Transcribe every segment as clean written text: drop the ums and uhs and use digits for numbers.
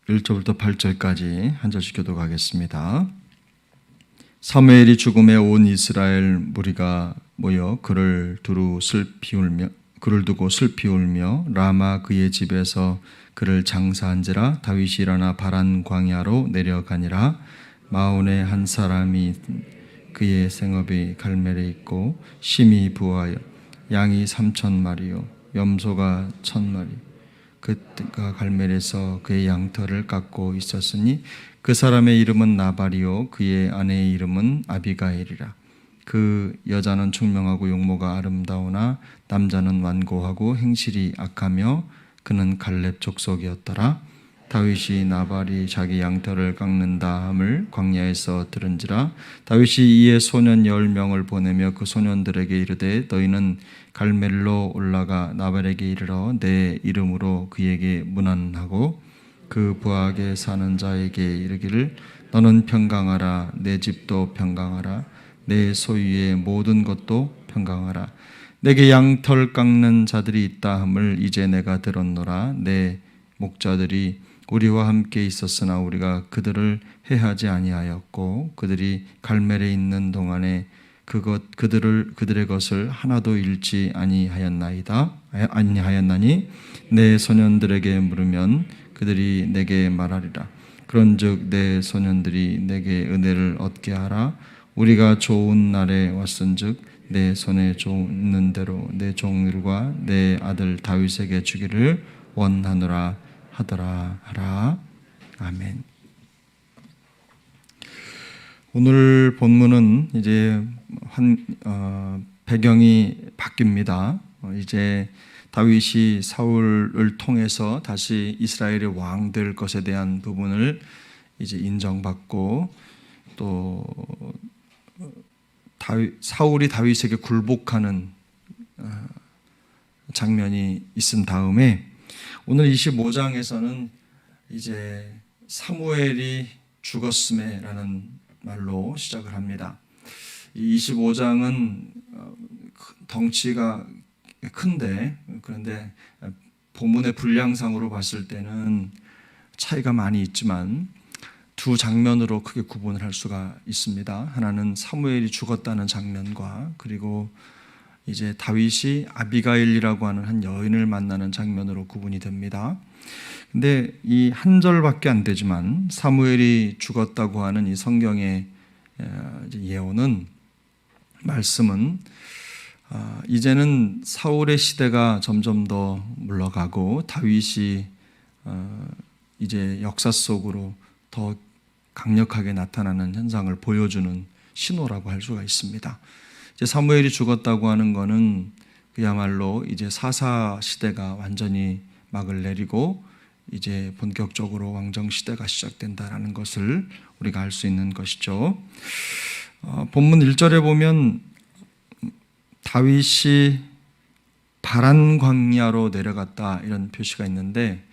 1절부터 8절까지 한 절씩 교독하겠습니다. 사무엘이 죽음에 온 이스라엘 무리가 모여 그를 두고 슬피 울며 라마 그의 집에서 그를 장사한지라. 다윗이 일어나 바란 광야로 내려가니라. 마온의 한 사람이 그의 생업이 갈멜에 있고 심히 부하여 양이 3,000마리요 염소가 1,000마리. 그가 갈멜에서 그의 양털을 깎고 있었으니 그 사람의 이름은 나발이요 그의 아내의 이름은 아비가일이라. 그 여자는 총명하고 용모가 아름다우나 남자는 완고하고 행실이 악하며 그는 갈렙 족속이었더라. 다윗이 나발이 자기 양털을 깎는다 함을 광야에서 들은지라. 다윗이 이에 소년 10명을 보내며 그 소년들에게 이르되 너희는 갈멜로 올라가 나발에게 이르러 내 이름으로 그에게 문안하고 그 부하게 사는 자에게 이르기를 너는 평강하라. 내 집도 평강하라. 내 소유의 모든 것도 평강하라. 내게 양털 깎는 자들이 있다 함을 이제 내가 들었노라. 내 목자들이 우리와 함께 있었으나 우리가 그들을 해하지 아니하였고 그들이 갈멜에 있는 동안에 그들의 것을 하나도 잃지 아니하였나니 내 소년들에게 물으면 그들이 내게 말하리라. 그런즉 내 소년들이 내게 은혜를 얻게 하라. 우리가 좋은 날에 왔은즉 내 손에 좋는 대로 내 종들과 내 아들 다윗에게 주기를 원하노라 하더라. 아멘. 오늘 본문은 이제 배경이 바뀝니다. 이제 다윗이 사울을 통해서 다시 이스라엘의 왕 될 것에 대한 부분을 이제 인정받고 또 사울이 다윗에게 굴복하는 장면이 있은 다음에 오늘 25장에서는 이제 사무엘이 죽었음에라는 말로 시작을 합니다. 이 25장은 덩치가 큰데 그런데 본문의 분량상으로 봤을 때는 차이가 많이 있지만 두 장면으로 크게 구분을 할 수가 있습니다. 하나는 사무엘이 죽었다는 장면과 그리고 이제 다윗이 아비가일이라고 하는 한 여인을 만나는 장면으로 구분이 됩니다. 근데 이 한 절밖에 안 되지만 사무엘이 죽었다고 하는 이 성경의 예언은 말씀은 이제는 사울의 시대가 점점 더 물러가고 다윗이 이제 역사 속으로 더 강력하게 나타나는 현상을 보여주는 신호라고 할 수가 있습니다. 이제 사무엘이 죽었다고 하는 것은 그야말로 이제 사사 시대가 완전히 막을 내리고 이제 본격적으로 왕정 시대가 시작된다라는 것을 우리가 알 수 있는 것이죠. 본문 1절에 보면 다윗이 바란 광야로 내려갔다 이런 표시가 있는데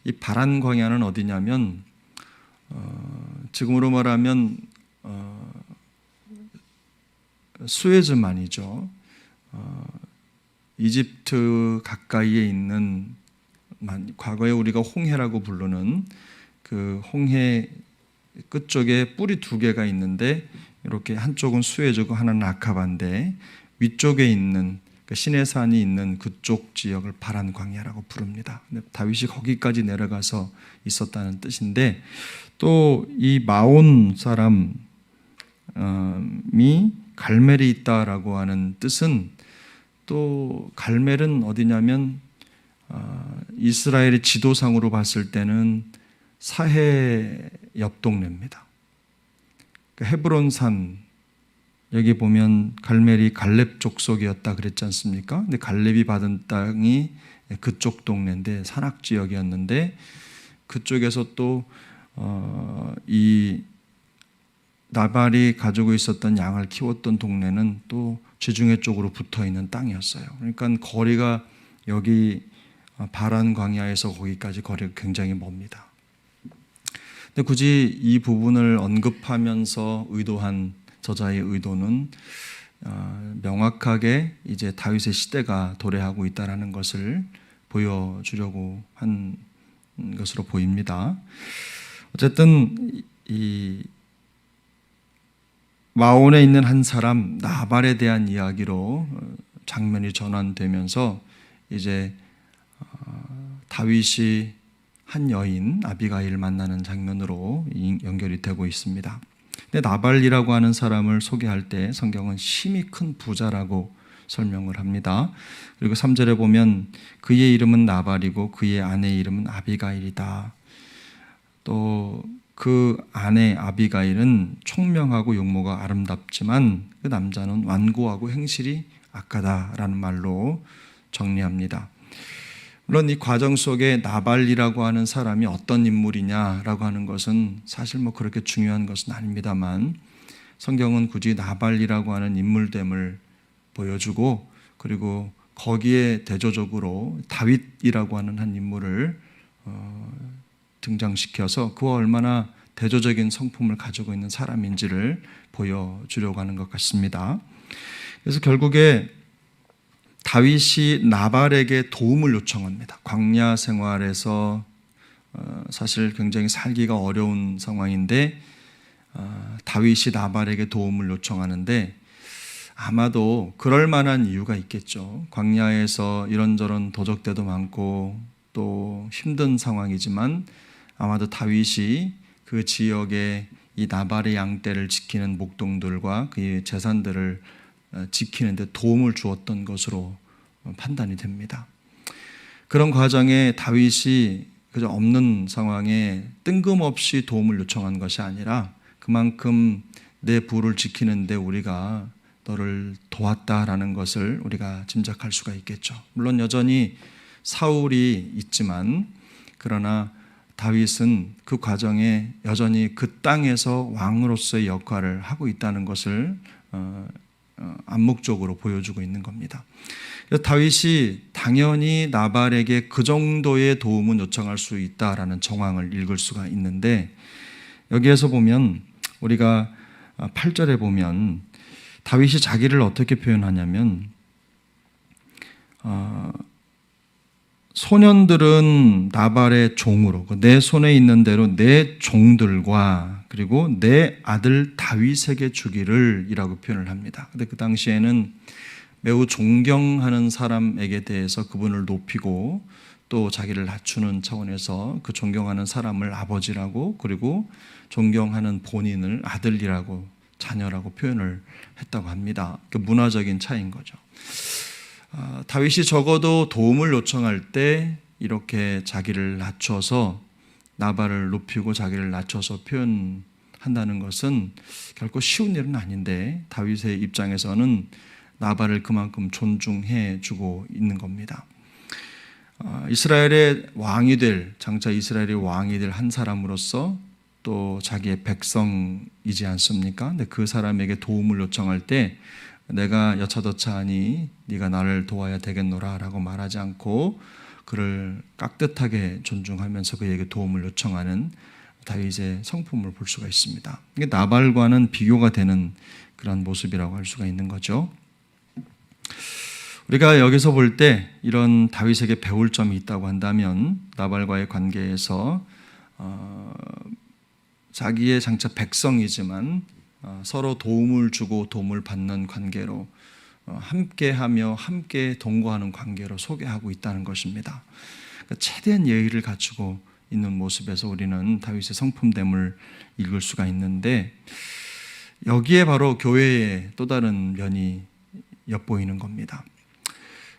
이 바란 광야는 어디냐면 지금으로 말하면 수에즈만이죠. 이집트 가까이에 있는 과거에 우리가 홍해라고 부르는 그 홍해 끝쪽에 뿔이 두 개가 있는데 이렇게 한쪽은 수에즈고 하나는 아카바인데 위쪽에 있는 그 시내산이 있는 그쪽 지역을 바란 광야라고 부릅니다. 다윗이 거기까지 내려가서 있었다는 뜻인데 또 이 마온 사람이 갈멜이 있다라고 하는 뜻은 또 갈멜은 어디냐면 이스라엘의 지도상으로 봤을 때는 사해 옆 동네입니다. 헤브론산 여기 보면 갈멜이 갈렙 족속이었다 그랬지 않습니까? 근데 갈렙이 받은 땅이 그쪽 동네인데 산악 지역이었는데 그쪽에서 또 이 나발이 가지고 있었던 양을 키웠던 동네는 또 지중해 쪽으로 붙어 있는 땅이었어요. 그러니까 거리가 여기 바란 광야에서 거기까지 거리가 굉장히 멉니다. 근데 굳이 이 부분을 언급하면서 의도한 저자의 의도는 명확하게 이제 다윗의 시대가 도래하고 있다라는 것을 보여주려고 한 것으로 보입니다. 어쨌든 이 마온에 있는 한 사람 나발에 대한 이야기로 장면이 전환되면서 이제 다윗이 한 여인 아비가일을 만나는 장면으로 연결이 되고 있습니다. 근데 나발이라고 하는 사람을 소개할 때 성경은 심히 큰 부자라고 설명을 합니다. 그리고 3절에 보면 그의 이름은 나발이고 그의 아내의 이름은 아비가일이다. 또 그 아내 아비가일은 총명하고 용모가 아름답지만 그 남자는 완고하고 행실이 악하다라는 말로 정리합니다. 물론 이 과정 속에 나발이라고 하는 사람이 어떤 인물이냐라고 하는 것은 사실 그렇게 중요한 것은 아닙니다만 성경은 굳이 나발이라고 하는 인물됨을 보여주고 그리고 거기에 대조적으로 다윗이라고 하는 한 인물을 등장시켜서 그와 얼마나 대조적인 성품을 가지고 있는 사람인지를 보여주려고 하는 것 같습니다. 그래서 결국에 다윗이 나발에게 도움을 요청합니다. 광야 생활에서 사실 굉장히 살기가 어려운 상황인데 다윗이 나발에게 도움을 요청하는데 아마도 그럴 만한 이유가 있겠죠. 광야에서 이런저런 도적대도 많고 또 힘든 상황이지만 아마도 다윗이 그 지역의 이 나발의 양떼를 지키는 목동들과 그의 재산들을 지키는 데 도움을 주었던 것으로 판단이 됩니다. 그런 과정에 다윗이 그저 없는 상황에 뜬금없이 도움을 요청한 것이 아니라 그만큼 내 부를 지키는데 우리가 너를 도왔다라는 것을 우리가 짐작할 수가 있겠죠. 물론 여전히 사울이 있지만 그러나 다윗은 그 과정에 여전히 그 땅에서 왕으로서의 역할을 하고 있다는 것을 암묵적으로 보여주고 있는 겁니다. 그래서 다윗이 당연히 나발에게 그 정도의 도움은 요청할 수 있다라는 정황을 읽을 수가 있는데 여기에서 보면 우리가 8절에 보면 다윗이 자기를 어떻게 표현하냐면 소년들은 나발의 종으로 내 손에 있는 대로 내 종들과 그리고 내 아들 다윗에게 주기를 이라고 표현을 합니다. 근데 그 당시에는 매우 존경하는 사람에게 대해서 그분을 높이고 또 자기를 낮추는 차원에서 그 존경하는 사람을 아버지라고 그리고 존경하는 본인을 아들이라고 자녀라고 표현을 했다고 합니다. 그 문화적인 차이인 거죠. 다윗이 적어도 도움을 요청할 때 이렇게 자기를 낮춰서 나발을 높이고 자기를 낮춰서 표현한다는 것은 결코 쉬운 일은 아닌데 다윗의 입장에서는 나발을 그만큼 존중해 주고 있는 겁니다. 이스라엘의 왕이 될 장차 이스라엘의 왕이 될 한 사람으로서 또 자기의 백성이지 않습니까? 근데 그 사람에게 도움을 요청할 때 내가 여차저차하니 네가 나를 도와야 되겠노라 라고 말하지 않고 그를 깍듯하게 존중하면서 그에게 도움을 요청하는 다윗의 성품을 볼 수가 있습니다. 이게 나발과는 비교가 되는 그런 모습이라고 할 수가 있는 거죠. 우리가 여기서 볼 때 이런 다윗에게 배울 점이 있다고 한다면 나발과의 관계에서 자기의 장차 백성이지만 서로 도움을 주고 도움을 받는 관계로 함께하며 함께 동거하는 관계로 소개하고 있다는 것입니다. 그러니까 최대한 예의를 갖추고 있는 모습에서 우리는 다윗의 성품됨을 읽을 수가 있는데 여기에 바로 교회의 또 다른 면이 엿보이는 겁니다.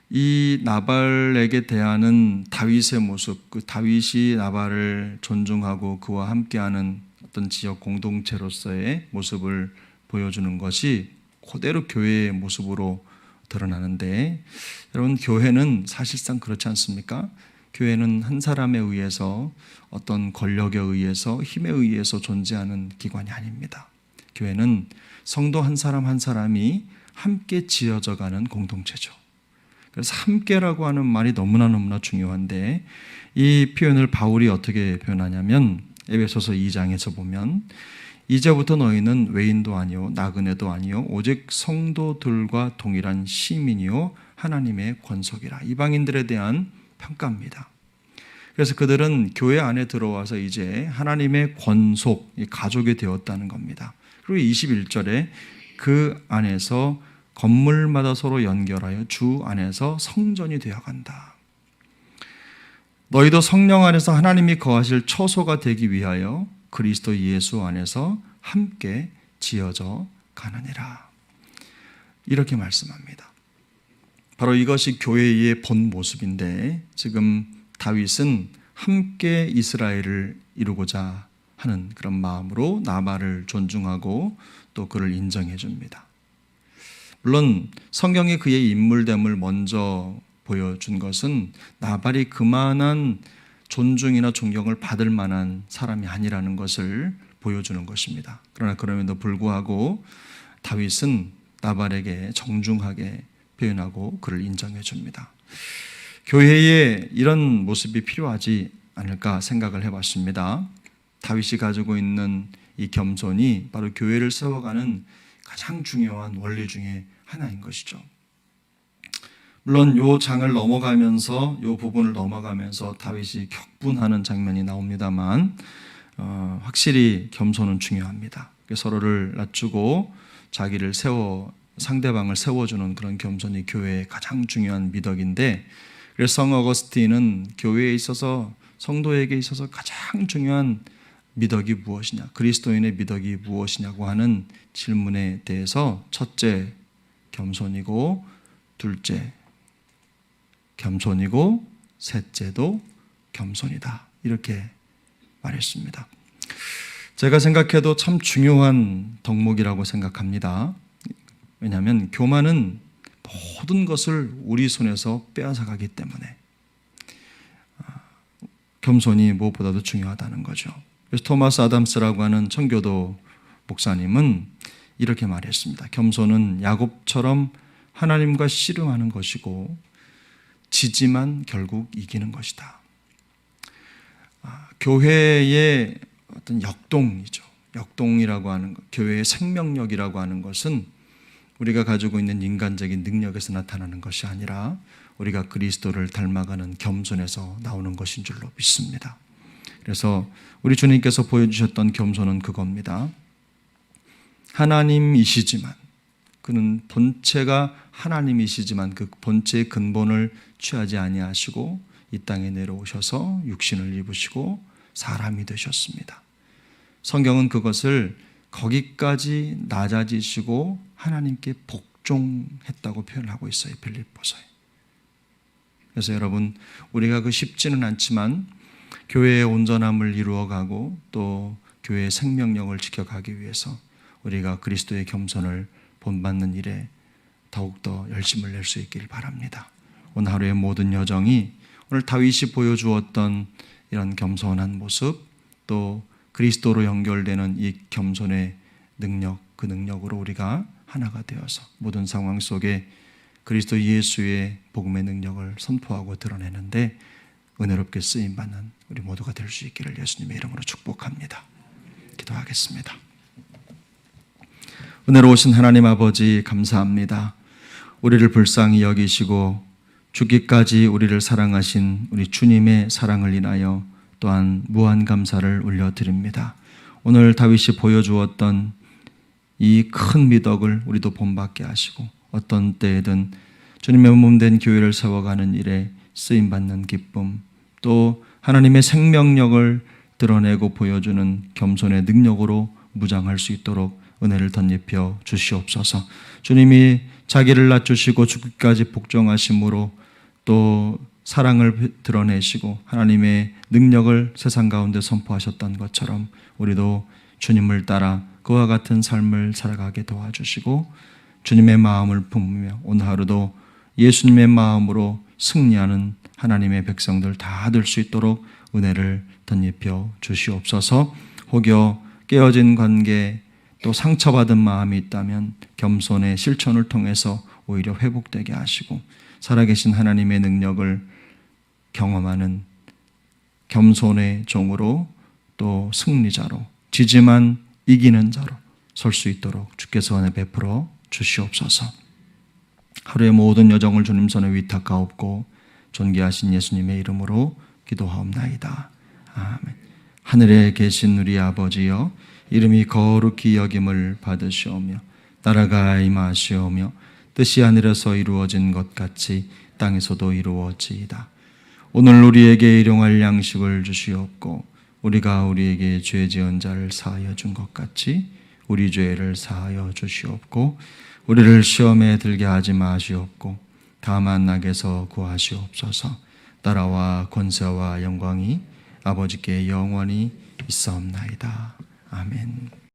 이 나발에게 대하는 다윗의 모습, 그 다윗이 나발을 존중하고 그와 함께하는 어떤 지역 공동체로서의 모습을 보여주는 것이 그대로 교회의 모습으로 드러나는데 여러분 교회는 사실상 그렇지 않습니까? 교회는 한 사람에 의해서 어떤 권력에 의해서 힘에 의해서 존재하는 기관이 아닙니다. 교회는 성도 한 사람 한 사람이 함께 지어져가는 공동체죠. 그래서 함께라고 하는 말이 너무나 중요한데 이 표현을 바울이 어떻게 표현하냐면 에베소서 2장에서 보면 이제부터 너희는 외인도 아니요 나그네도 아니요 오직 성도들과 동일한 시민이요 하나님의 권속이라. 이방인들에 대한 평가입니다. 그래서 그들은 교회 안에 들어와서 이제 하나님의 권속, 가족이 되었다는 겁니다. 그리고 21절에 그 안에서 건물마다 서로 연결하여 주 안에서 성전이 되어간다. 너희도 성령 안에서 하나님이 거하실 처소가 되기 위하여 그리스도 예수 안에서 함께 지어져 가느니라. 이렇게 말씀합니다. 바로 이것이 교회의 본 모습인데 지금 다윗은 함께 이스라엘을 이루고자 하는 그런 마음으로 나발을 존중하고 또 그를 인정해 줍니다. 물론 성경이 그의 인물됨을 먼저 보여준 것은 나발이 그만한 존중이나 존경을 받을 만한 사람이 아니라는 것을 보여주는 것입니다. 그러나 그럼에도 불구하고 다윗은 나발에게 정중하게 표현하고 그를 인정해 줍니다. 교회에 이런 모습이 필요하지 않을까 생각을 해봤습니다. 다윗이 가지고 있는 이 겸손이 바로 교회를 세워가는 가장 중요한 원리 중에 하나인 것이죠. 물론 이 장을 넘어가면서 이 부분을 넘어가면서 다윗이 격분하는 장면이 나옵니다만 확실히 겸손은 중요합니다. 서로를 낮추고 자기를 상대방을 세워주는 그런 겸손이 교회의 가장 중요한 미덕인데, 그래서 성 어거스틴은 교회에 있어서 성도에게 있어서 가장 중요한 미덕이 무엇이냐, 그리스도인의 미덕이 무엇이냐고 하는 질문에 대해서 첫째 겸손이고, 둘째 겸손이고, 셋째도 겸손이다, 이렇게 말했습니다. 제가 생각해도 참 중요한 덕목이라고 생각합니다. 왜냐하면 교만은 모든 것을 우리 손에서 빼앗아가기 때문에 겸손이 무엇보다도 중요하다는 거죠. 그래서 토마스 아담스라고 하는 청교도 목사님은 이렇게 말했습니다. 겸손은 야곱처럼 하나님과 씨름하는 것이고 지지만 결국 이기는 것이다. 교회의 어떤 역동이죠. 역동이라고 하는 것, 교회의 생명력이라고 하는 것은 우리가 가지고 있는 인간적인 능력에서 나타나는 것이 아니라 우리가 그리스도를 닮아가는 겸손에서 나오는 것인 줄로 믿습니다. 그래서 우리 주님께서 보여주셨던 겸손은 그겁니다. 하나님이시지만, 그는 본체가 하나님이시지만 그 본체의 근본을 취하지 아니하시고 이 땅에 내려오셔서 육신을 입으시고 사람이 되셨습니다. 성경은 그것을 거기까지 낮아지시고 하나님께 복종했다고 표현하고 있어요, 빌립보서에. 그래서 여러분, 우리가 그 쉽지는 않지만 교회의 온전함을 이루어가고 또 교회의 생명력을 지켜가기 위해서 우리가 그리스도의 겸손을 본받는 일에 더욱더 열심을 낼 수 있길 바랍니다. 오늘 하루의 모든 여정이 오늘 다윗이 보여주었던 이런 겸손한 모습, 또 그리스도로 연결되는 이 겸손의 능력, 그 능력으로 우리가 하나가 되어서 모든 상황 속에 그리스도 예수의 복음의 능력을 선포하고 드러내는데 은혜롭게 쓰임받는 우리 모두가 될 수 있기를 예수님의 이름으로 축복합니다. 기도하겠습니다. 은혜로우신 하나님 아버지, 감사합니다. 우리를 불쌍히 여기시고 죽기까지 우리를 사랑하신 우리 주님의 사랑을 인하여 또한 무한 감사를 올려드립니다. 오늘 다윗이 보여주었던 이 큰 미덕을 우리도 본받게 하시고 어떤 때에든 주님의 몸된 교회를 세워가는 일에 쓰임받는 기쁨, 또 하나님의 생명력을 드러내고 보여주는 겸손의 능력으로 무장할 수 있도록 은혜를 덧입혀 주시옵소서. 주님이 자기를 낮추시고 죽기까지 복종하심으로 또 사랑을 드러내시고 하나님의 능력을 세상 가운데 선포하셨던 것처럼 우리도 주님을 따라 그와 같은 삶을 살아가게 도와주시고 주님의 마음을 품으며 오늘 하루도 예수님의 마음으로 승리하는 하나님의 백성들 다 될 수 있도록 은혜를 덧입혀 주시옵소서. 혹여 깨어진 관계, 또 상처받은 마음이 있다면 겸손의 실천을 통해서 오히려 회복되게 하시고 살아계신 하나님의 능력을 경험하는 겸손의 종으로 또 승리자로 지지만 이기는 자로 설 수 있도록 주께서 은혜 베풀어 주시옵소서. 하루의 모든 여정을 주님 손에 위탁하옵고 존귀하신 예수님의 이름으로 기도하옵나이다. 아멘. 하늘에 계신 우리 아버지여, 이름이 거룩히 여김을 받으시오며 나라가 임하시오며 뜻이 하늘에서 이루어진 것 같이 땅에서도 이루어지이다. 오늘 우리에게 일용할 양식을 주시옵고 우리가 우리에게 죄 지은 자를 사하여 준 것 같이 우리 죄를 사하여 주시옵고 우리를 시험에 들게 하지 마시옵고 다만 악에서 구하시옵소서. 나라와 권세와 영광이 아버지께 영원히 있사옵나이다. 아멘.